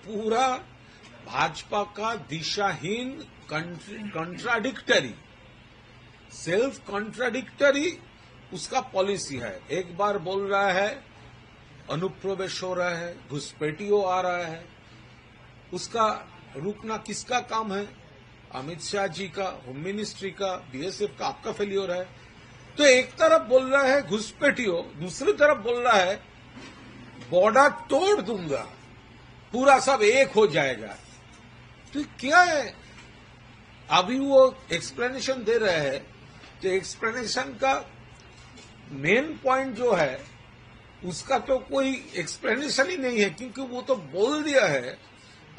पूरा भाजपा का दिशाहीन, कंट्राडिक्टरी, सेल्फ कंट्राडिक्टरी उसका पॉलिसी है। एक बार बोल रहा है अनुप्रवेश हो रहा है, घुसपैठियों आ रहा है, उसका रुकना किसका काम है? अमित शाह जी का, होम मिनिस्ट्री का, बीएसएफ का, आपका फेलियर है। तो एक तरफ बोल रहा है घुसपैठियों, दूसरी तरफ बोल रहा है बॉर्डर तोड़ दूंगा, पूरा सब एक हो जाएगा। तो क्या है? अभी वो एक्सप्लेनेशन दे रहे हैं, तो एक्सप्लेनेशन का मेन पॉइंट जो है उसका तो कोई एक्सप्लेनेशन ही नहीं है, क्योंकि वो तो बोल दिया है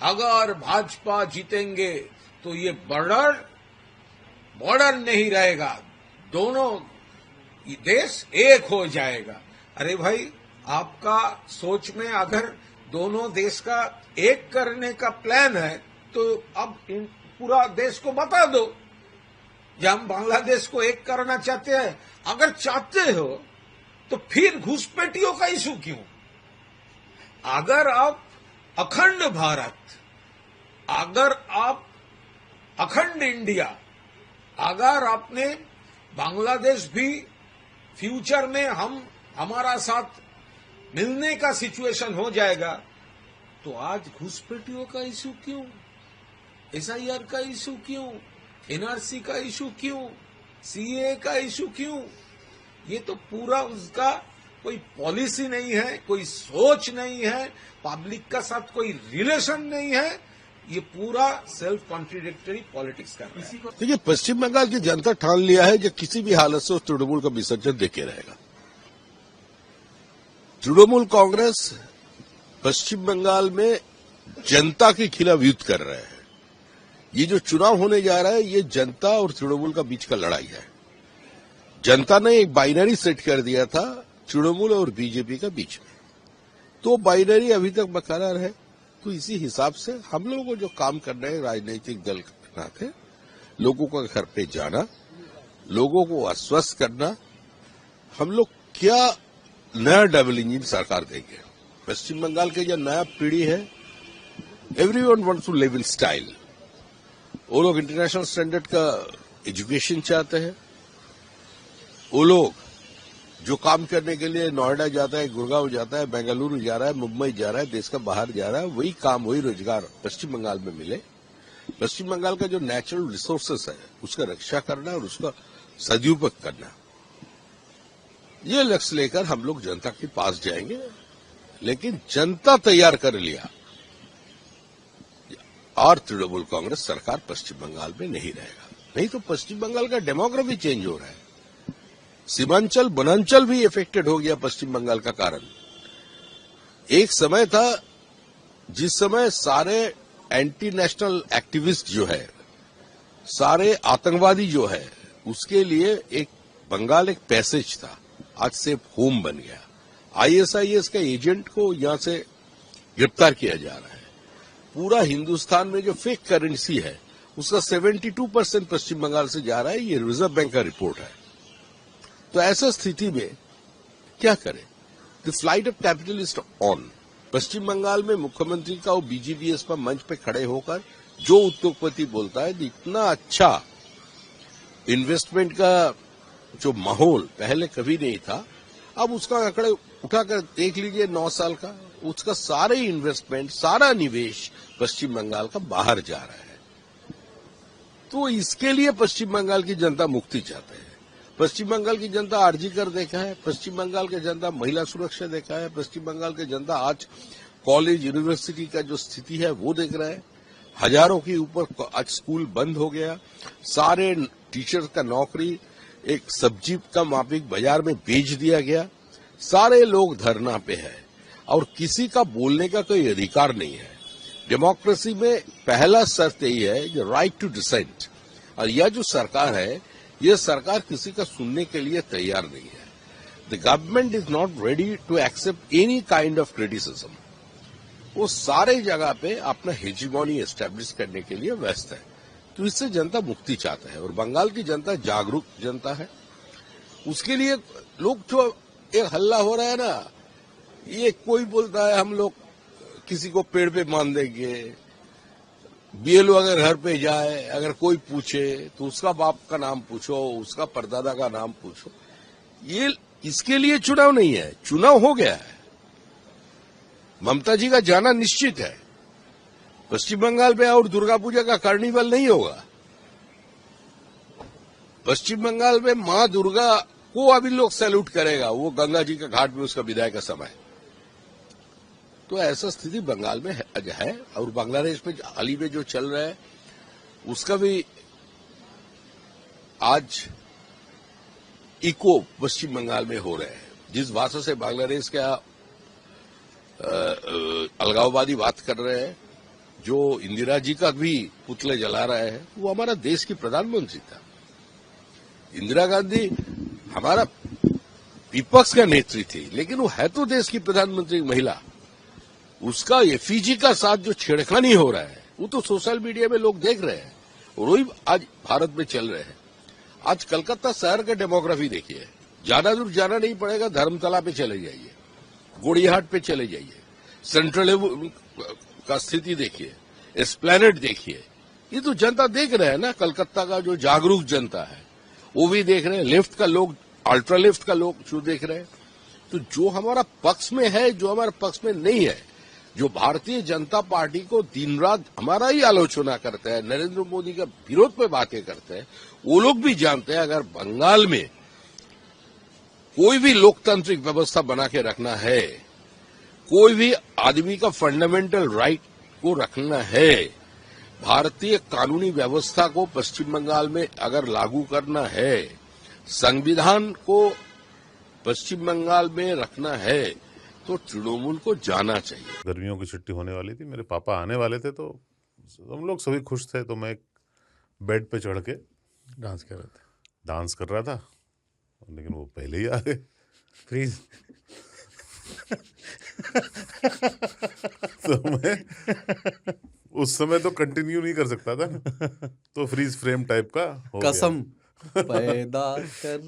अगर भाजपा जीतेंगे तो ये बॉर्डर नहीं रहेगा, दोनों देश एक हो जाएगा। अरे भाई, आपका सोच में अगर दोनों देश का एक करने का प्लान है तो अब पूरा देश को बता दो कि हम बांग्लादेश को एक करना चाहते हैं। अगर चाहते हो तो फिर घुसपैठियों का इशू क्यों? अगर आप अखंड भारत, अगर आप अखंड इंडिया, अगर आपने बांग्लादेश भी फ्यूचर में हमारा साथ मिलने का सिचुएशन हो जाएगा, तो आज घुसपैठियों का इशू क्यों? एसआईआर का इशू क्यों? एनआरसी का इशू क्यों? सीए का इशू क्यों? ये तो पूरा उसका कोई पॉलिसी नहीं है, कोई सोच नहीं है, पब्लिक का साथ कोई रिलेशन नहीं है, ये पूरा सेल्फ कॉन्ट्राडिक्टरी पॉलिटिक्स कर रहा है। देखिए, पश्चिम बंगाल की जनता ठान लिया है कि किसी भी हालत से उस तृणमूल का विसर्जन देके रहेगा। तृणमूल कांग्रेस पश्चिम बंगाल में जनता के खिलाफ युद्ध कर रहे हैं। ये जो चुनाव होने जा रहा है, ये जनता और तृणमूल का बीच का लड़ाई है। जनता ने एक बाइनरी सेट कर दिया था तृणमूल और बीजेपी का बीच में, तो बाइनरी अभी तक बरकरार है। तो इसी हिसाब से हम लोगों को जो काम करना है राजनीतिक दल के नाते, लोगों का घर पे जाना, लोगों को आश्वस्त करना, हम लोग क्या नया डबल इंजन सरकार देंगे। पश्चिम बंगाल के जो नया पीढ़ी है, everyone wants to live in style. वो लोग इंटरनेशनल स्टैंडर्ड का एजुकेशन चाहते हैं। वो लोग जो काम करने के लिए नोएडा जाता है, गुड़गांव जाता है, बेंगलुरु जा रहा है, मुंबई जा रहा है, देश का बाहर जा रहा है, वही काम, वही रोजगार पश्चिम बंगाल में मिले। पश्चिम बंगाल का जो नेचुरल रिसोर्सेस है उसका रक्षा करना और उसका सदुपयोग करना, ये लक्ष्य लेकर हम लोग जनता के पास जाएंगे। लेकिन जनता तैयार कर लिया और तृणमूल कांग्रेस सरकार पश्चिम बंगाल में नहीं रहेगा। नहीं तो पश्चिम बंगाल का डेमोग्राफी चेंज हो रहा है। सीमांचल वनांचल भी इफेक्टेड हो गया पश्चिम बंगाल का कारण। एक समय था जिस समय सारे एंटी नेशनल एक्टिविस्ट जो है, सारे आतंकवादी जो है, उसके लिए एक बंगाल एक पैसेज था, आज सेफ होम बन गया। आईएसआईएस का एजेंट को यहां से गिरफ्तार किया जा रहा है। पूरा हिंदुस्तान में जो फेक करेंसी है उसका 72% पश्चिम बंगाल से जा रहा है। ये रिजर्व बैंक का रिपोर्ट है। तो ऐसा स्थिति में क्या करें? The flight of capital is on. Paschim Bangal में मुख्यमंत्री का वो बीजीवीएस पर मंच पे खड़े होकर जो उद्योगपति बोलता है, इतना अच्छा इन्वेस्टमेंट का जो माहौल पहले कभी नहीं था, अब उसका आंकड़े उठाकर देख लीजिए 9 साल का, उसका सारे इन्वेस्टमेंट, सारा निवेश पश्चिम बंगाल का बाहर जा रहा है। तो इसके लिए पश्चिम बंगाल की जनता मुक्ति चाहते हैं। पश्चिम बंगाल की जनता आरजी कर देखा है, पश्चिम बंगाल की जनता महिला सुरक्षा देखा है, पश्चिम बंगाल की जनता आज कॉलेज यूनिवर्सिटी का जो स्थिति है वो देख रहा है। हजारों के ऊपर आज स्कूल बंद हो गया, सारे टीचर का नौकरी एक सब्जी का माफिक बाजार में बेच दिया गया, सारे लोग धरना पे है और किसी का बोलने का कोई अधिकार नहीं है। डेमोक्रेसी में पहला शर्त यही है जो राइट टू डिसेंट, और यह जो सरकार है, यह सरकार किसी का सुनने के लिए तैयार नहीं है। The government is not ready to accept any kind of criticism. वो सारे जगह पे अपना हेजिमोनी एस्टेब्लिश करने के लिए व्यस्त है। तो इससे जनता मुक्ति चाहता है और बंगाल की जनता जागरूक जनता है। उसके लिए लोग जो एक हल्ला हो रहा है ना, ये कोई बोलता है हम लोग किसी को पेड़ पे मान देंगे। बीएलओ अगर घर पे जाए, अगर कोई पूछे तो उसका बाप का नाम पूछो, उसका परदादा का नाम पूछो। ये इसके लिए चुनाव नहीं है, चुनाव हो गया है। ममता जी का जाना निश्चित है। पश्चिम बंगाल में और दुर्गा पूजा का कार्निवल नहीं होगा। पश्चिम बंगाल में मां दुर्गा को अभी लोग सैल्यूट करेगा, वो गंगा जी के घाट में उसका विदाई का समय। तो ऐसा स्थिति बंगाल में है। और बांग्लादेश में हाल ही में जो चल रहा है उसका भी आज इको पश्चिम बंगाल में हो रहे हैं। जिस भाषा से बांग्लादेश का अलगाववादी बात कर रहे हैं, जो इंदिरा जी का भी पुतले जला रहे हैं, वो हमारा देश की प्रधानमंत्री था। इंदिरा गांधी हमारा विपक्ष का नेत्री थी, लेकिन वो है तो देश की प्रधानमंत्री महिला। उसका एफईजी का साथ जो छेड़खानी हो रहा है वो तो सोशल मीडिया में लोग देख रहे हैं और वही आज भारत में चल रहे हैं। आज कलकत्ता शहर का डेमोग्राफी देखिए, ज्यादा दूर जाना नहीं पड़ेगा, धर्मतला पे चले जाइए, गोड़ीहाट पे चले जाइए, सेंट्रल का स्थिति देखिए, एस्प्लैनेड देखिए। ये तो जनता देख रहे हैं ना, कलकत्ता का जो जागरूक जनता है वो भी देख रहे हैं, लेफ्ट का लोग, अल्ट्रा लेफ्ट का लोग जो देख रहे हैं। तो जो हमारा पक्ष में है, जो हमारे पक्ष में नहीं है, जो भारतीय जनता पार्टी को दिन रात हमारा ही आलोचना करते हैं, नरेंद्र मोदी का विरोध पे बातें करते हैं, वो लोग भी जानते हैं अगर बंगाल में कोई भी लोकतांत्रिक व्यवस्था बना के रखना है, कोई भी आदमी का फंडामेंटल राइट को रखना है, भारतीय कानूनी व्यवस्था को पश्चिम बंगाल में अगर लागू करना है, संविधान को पश्चिम बंगाल में रखना है, तो तृणमूल को जाना चाहिए। गर्मियों की छुट्टी होने वाली थी, मेरे पापा आने वाले थे, तो हम लोग सभी खुश थे। तो मैं एक बेड पे चढ़ के डांस कर रहा था, लेकिन वो पहले ही आ गए। फ्रीज। तो मैं उस समय तो कंटिन्यू नहीं कर सकता था ना, तो फ्रीज फ्रेम टाइप का हो गया। कसम पैदा कर